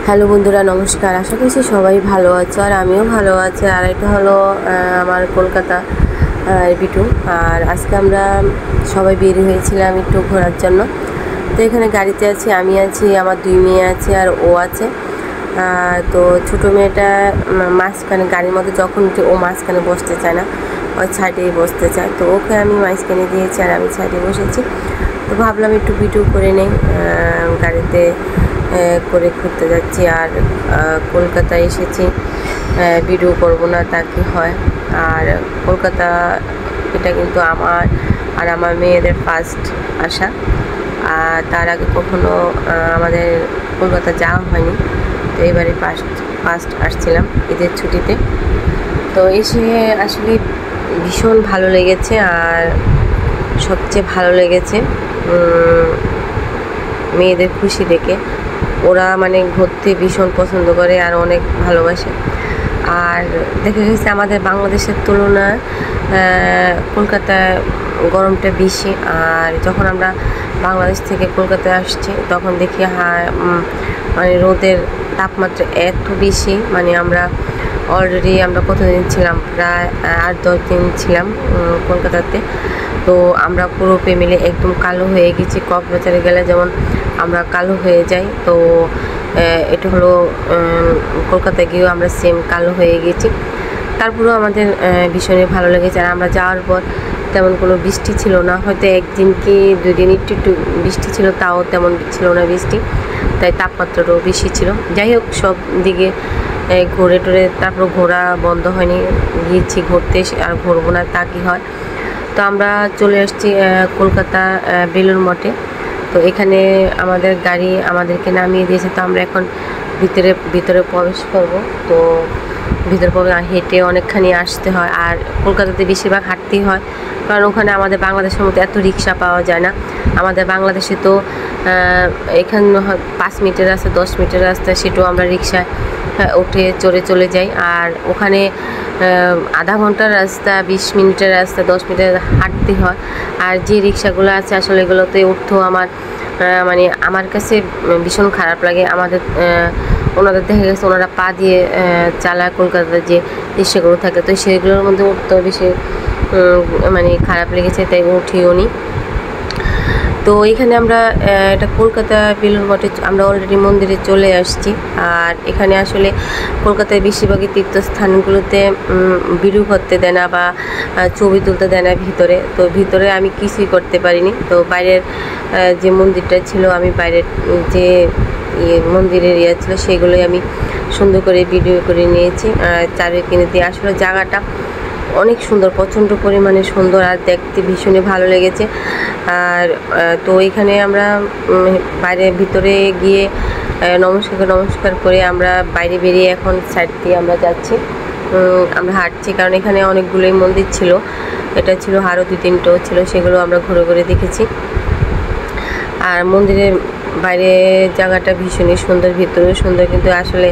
Hello বন্ধুরা, নমস্কার। আশা করছি সবাই ভালো আছো আর আমিও ভালো আছি। আর এটা হলো আমার কলকাতা বিটু। আর আজকে আমরা সবাই বের হয়েছিলাম একটু ঘোরার জন্য। তো এখানে গাড়িতে আছি, আমি আছি, আমার 2 মেয়ে আছে আর ও আছে। তো ছোটো মেয়েটা মাঝখানে গাড়ির মধ্যে যখন উঠে ও মাঝখানে বসতে চায় না, ওই সাইডেই বসতে চায়। তো ওকে আমি মাঝখানে দিয়েছি আর আমি সাইডে বসেছি। তো ভাবলাম একটু ভিডিও করে নেই, গাড়িতে করে ঘুরতে যাচ্ছি। আর কলকাতায় এসেছি, ভিডিও করব না তা কি হয়। আর কলকাতা এটা কিন্তু আমার আর আমার মেয়েদের ফার্স্ট আসা। আর তার আগে কখনো আমাদের কলকাতা যাওয়া হয়নি। তো এবারে ফার্স্ট আসছিলাম ঈদের ছুটিতে। তো এসে আসলে ভীষণ ভালো লেগেছে। আর সবচেয়ে ভালো লেগেছে মেয়েদের খুশি দেখে। ওরা মানে ঘুরতে ভীষণ পছন্দ করে আর অনেক ভালোবাসে। আর দেখা গেছে আমাদের বাংলাদেশের তুলনায় কলকাতায় গরমটা বেশি। আর যখন আমরা বাংলাদেশ থেকে কলকাতায় আসছি তখন দেখি মানে রোদের তাপমাত্রা এত বেশি। মানে আমরা অলরেডি আমরা কতদিন ছিলাম, প্রায় 8-10 দিন ছিলাম কলকাতাতে। তো আমরা পুরো ফ্যামিলি একদম কালো হয়ে গেছি। কক্সবাজারে গেলে যেমন আমরা কালো হয়ে যাই, তো এটা হলো কলকাতায় গিয়েও আমরা সেম কালো হয়ে গেছি। তারপরেও আমাদের ভীষণই ভালো লেগেছে। আর আমরা যাওয়ার পর তেমন কোনো বৃষ্টি ছিল না, হয়তো 1 দিন কি 2 দিন একটু বৃষ্টি ছিল, তাও তেমন ছিল না বৃষ্টি, তাই তাপমাত্রাটাও বেশি ছিল। যাই হোক, সব দিকে ঘুরে টুরে তারপর ঘোরা বন্ধ হয়নি, গিয়েছি ঘুরতে, আর ঘুরবো না তা কি হয়। তো আমরা চলে আসছি কলকাতা বেলুড় মঠে। তো এখানে আমাদের গাড়ি আমাদেরকে নামিয়ে দিয়েছে। তো আমরা এখন ভিতরে প্রবেশ করব। তো ভিতরে প্রবেশ হেঁটে অনেকখানি আসতে হয়। আর কলকাতাতে বেশিরভাগ হাঁটতেই হয়, কারণ ওখানে আমাদের বাংলাদেশের মতো এত রিক্সা পাওয়া যায় না। আমাদের বাংলাদেশে তো এখানে 5 মিনিটের রাস্তা, 10 মিনিটের রাস্তা, সেটাও আমরা রিক্সায় উঠে চলে যাই। আর ওখানে আধা ঘন্টার রাস্তা, 20 মিনিটের রাস্তা, 10 মিনিটের হাঁটতে হয়। আর যে রিক্সাগুলো আছে আসলে এগুলোতে উঠতেও মানে আমার কাছে ভীষণ খারাপ লাগে। ওনাদের দেখা গেছে ওনারা পা দিয়ে চালায় কলকাতাতে যে রিক্সাগুলো থাকে, তো সেগুলোর মধ্যে উঠতেও বেশি মানে খারাপ লেগেছে, তাই উঠিও নি। তো এখানে আমরা এটা কলকাতা বেলুড় মঠে আমরা অলরেডি মন্দিরে চলে আসছি। আর এখানে আসলে কলকাতায় বেশিরভাগই তীর্থস্থানগুলোতে ভিডিও করতে দেয় না বা ছবি তুলতে দেয় না ভিতরে। তো ভিতরে আমি কিছুই করতে পারিনি। তো বাইরের যে মন্দিরটা ছিল, আমি বাইরের যে মন্দিরের ছিল সেগুলোই আমি সুন্দর করে ভিডিও করে নিয়েছি চারিদিকে দিয়ে। আসলে জায়গাটা অনেক সুন্দর, প্রচণ্ড পরিমাণে সুন্দর, আর দেখতে ভীষণই ভালো লেগেছে। আর তো এখানে আমরা ভিতরে গিয়ে নমস্কার করে আমরা বাইরে বেরিয়ে এখন সাইড দিয়ে আমরা যাচ্ছি, আমরা হাঁটছি। কারণ এখানে অনেকগুলোই মন্দির ছিল, এটা ছিল আরও 2-3টো ছিল, সেগুলো আমরা ঘুরে ঘুরে দেখেছি। আর মন্দিরের বাইরে জায়গাটা ভীষণই সুন্দর, ভিতরেও সুন্দর, কিন্তু আসলে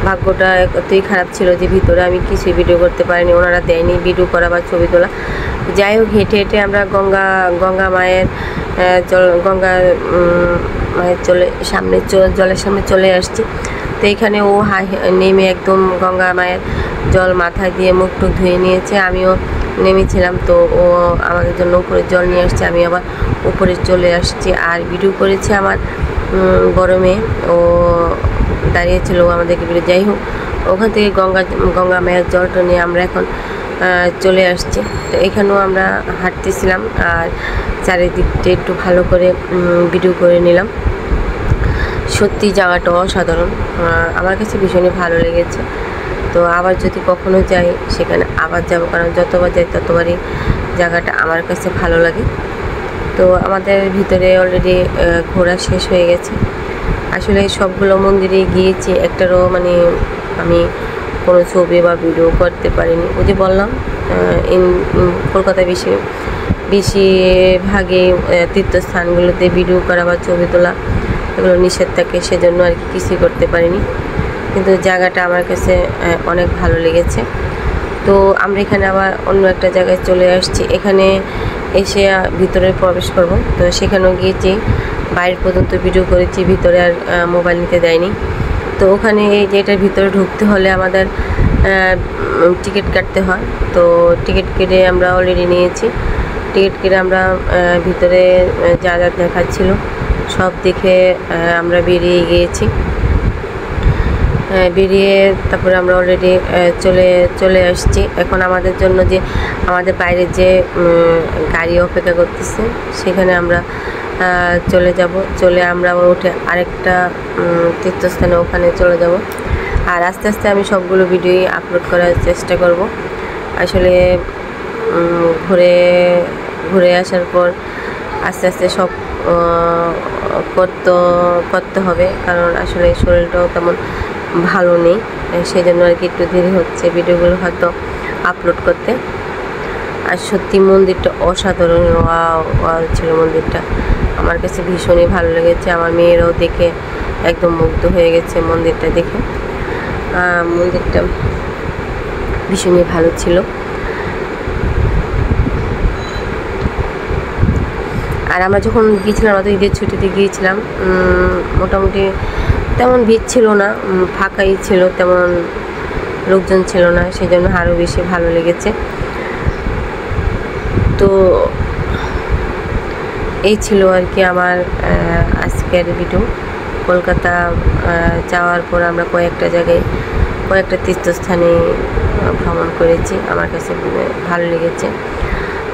ভাগ্যটা এতই খারাপ ছিল যে ভিতরে আমি কিছুই ভিডিও করতে পারিনি, ওনারা দেয়নি ভিডিও করা বা ছবি তোলা। যাই হোক, হেঁটে হেঁটে আমরা গঙ্গা মায়ের জলের সামনে চলে আসছি। তো এখানে ও নেমে একদম গঙ্গা মায়ের জল মাথায় দিয়ে মুখ টুক ধুয়ে নিয়েছে, আমিও নেমেছিলাম। তো ও আমাদের জন্য উপরে জল নিয়ে আসছে, আমি আবার উপরে চলে আসছি আর ভিডিও করেছি। আমার বড় মেয়ে ও দাঁড়িয়েছিল, আমাদেরকে ভিডিও। যাই হোক, ওখান থেকে গঙ্গা মায়ের জলটা নিয়ে আমরা এখন চলে আসছি। তো এখানেও আমরা হাঁটতেছিলাম আর চারিদিকটা একটু ভালো করে ভিডিও করে নিলাম। সত্যি জায়গাটা অসাধারণ, আমার কাছে ভীষণই ভালো লেগেছে। তো আবার যদি কখনো যাই সেখানে আবার যাব, কারণ যতবার যাই ততবারই জায়গাটা আমার কাছে ভালো লাগে। তো আমাদের ভিতরে অলরেডি ঘোরা শেষ হয়ে গেছে। আসলে সবগুলো মন্দিরে গিয়েছি, একটারও মানে আমি কোনো ছবি বা ভিডিও করতে পারিনি। ওই যে বললাম, কলকাতায় বেশিরভাগে তীর্থস্থানগুলোতে ভিডিও করা বা ছবি তোলা এগুলো নিষেধ থাকে, সেজন্য আর কি কিছুই করতে পারিনি। কিন্তু জায়গাটা আমার কাছে অনেক ভালো লেগেছে। তো আমরা এখানে আবার অন্য একটা জায়গায় চলে আসছি। এখানে এসে ভিতরে প্রবেশ করব। তো সেখানেও গিয়েছি, বাইরে পর্যন্ত ভিডিও করেছি, ভিতরে আর মোবাইল নিতে দেয়নি। তো ওখানে যেটার ভিতরে ঢুকতে হলে আমাদের টিকিট কাটতে হয়। তো টিকিট কেটে আমরা অলরেডি নিয়েছি। টিকিট কেটে আমরা ভিতরে যা যা দেখাচ্ছিল সব দেখে আমরা বেরিয়ে গিয়েছি। বেরিয়ে তারপরে আমরা অলরেডি চলে আসছি। এখন আমাদের জন্য যে আমাদের বাইরে যে গাড়ি অপেক্ষা করতেছে সেখানে আমরা চলে আমরা উঠে আরেকটা তীর্থস্থানে ওখানে চলে যাব। আর আস্তে আস্তে আমি সবগুলো ভিডিওই আপলোড করার চেষ্টা করব। আসলে ঘুরে আসার পর আস্তে আস্তে সব করতে হবে, কারণ আসলে শরীরটাও তেমন ভালো নেই, সেই জন্য আর কি একটু দেরি হচ্ছে ভিডিওগুলো হয়তো আপলোড করতে। আর সত্যি মন্দিরটা অসাধারণ ওয়াও ছিল মন্দিরটা, আমার কাছে ভীষণই ভালো লেগেছে। আমার মেয়েরাও দেখে একদম মুগ্ধ হয়ে গেছে মন্দিরটা দেখে। মন্দিরটা ভীষণই ভালো ছিল। আর আমরা যখন গিয়েছিলাম, আমরা তো ঈদের ছুটিতে গিয়েছিলাম, মোটামুটি তেমন ভিড় ছিল না, ফাঁকাই ছিল, তেমন লোকজন ছিল না, সেই জন্য আরও বেশি ভালো লেগেছে। তো এই ছিল আর কি আমার আজকের ভিডিও। কলকাতা যাওয়ার পর আমরা কয়েকটা তীর্থস্থানে ভ্রমণ করেছি, আমার কাছে ভালো লেগেছে।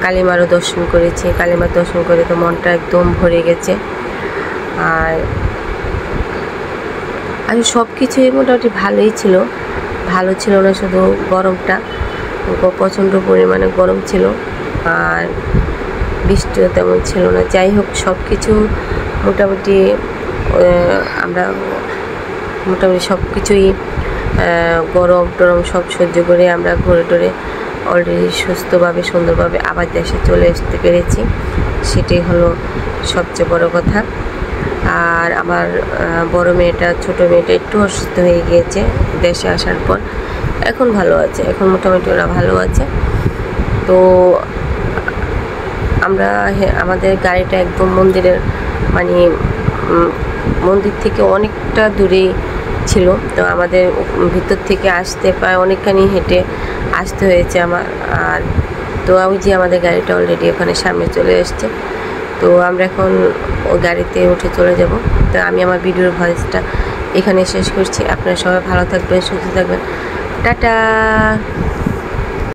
কালীমারও দর্শন করেছি, কালীমার দর্শন করে তো মনটা একদম ভরে গেছে। আর সব কিছুই মোটামুটি ভালো ছিল না, শুধু গরমটা প্রচণ্ড পরিমাণে গরম ছিল, আর বৃষ্টিও তেমন ছিল না। যাই হোক, সব কিছু মোটামুটি আমরা সব কিছুই গরম টরম সব সহ্য করে আমরা ঘুরে টরে অলরেডি সুস্থভাবে সুন্দরভাবে আবার দেশে চলে আসতে পেরেছি, সেটাই হলো সবচেয়ে বড় কথা। আর আমার ছোটো মেয়েটা একটু অসুস্থ হয়ে গিয়েছে দেশে আসার পর, এখন ভালো আছে, এখন মোটামুটি ওরা ভালো আছে। তো আমরা আমাদের গাড়িটা একদম মন্দিরের মন্দির থেকে অনেকটা দূরেই ছিল, তো আমাদের ভিতর থেকে আসতে প্রায় অনেকখানি হেঁটে আসতে হয়েছে আমার। আর তো ওই যে আমাদের গাড়িটা অলরেডি ওখানে সামনে চলে এসছে, তো আমরা এখন ওই গাড়িতে উঠে চলে যাব। তো আমি আমার ভিডিওর ভয়েসটা এখানে শেষ করছি। আপনারা সবাই ভালো থাকবেন, সুস্থ থাকবেন, টাটা।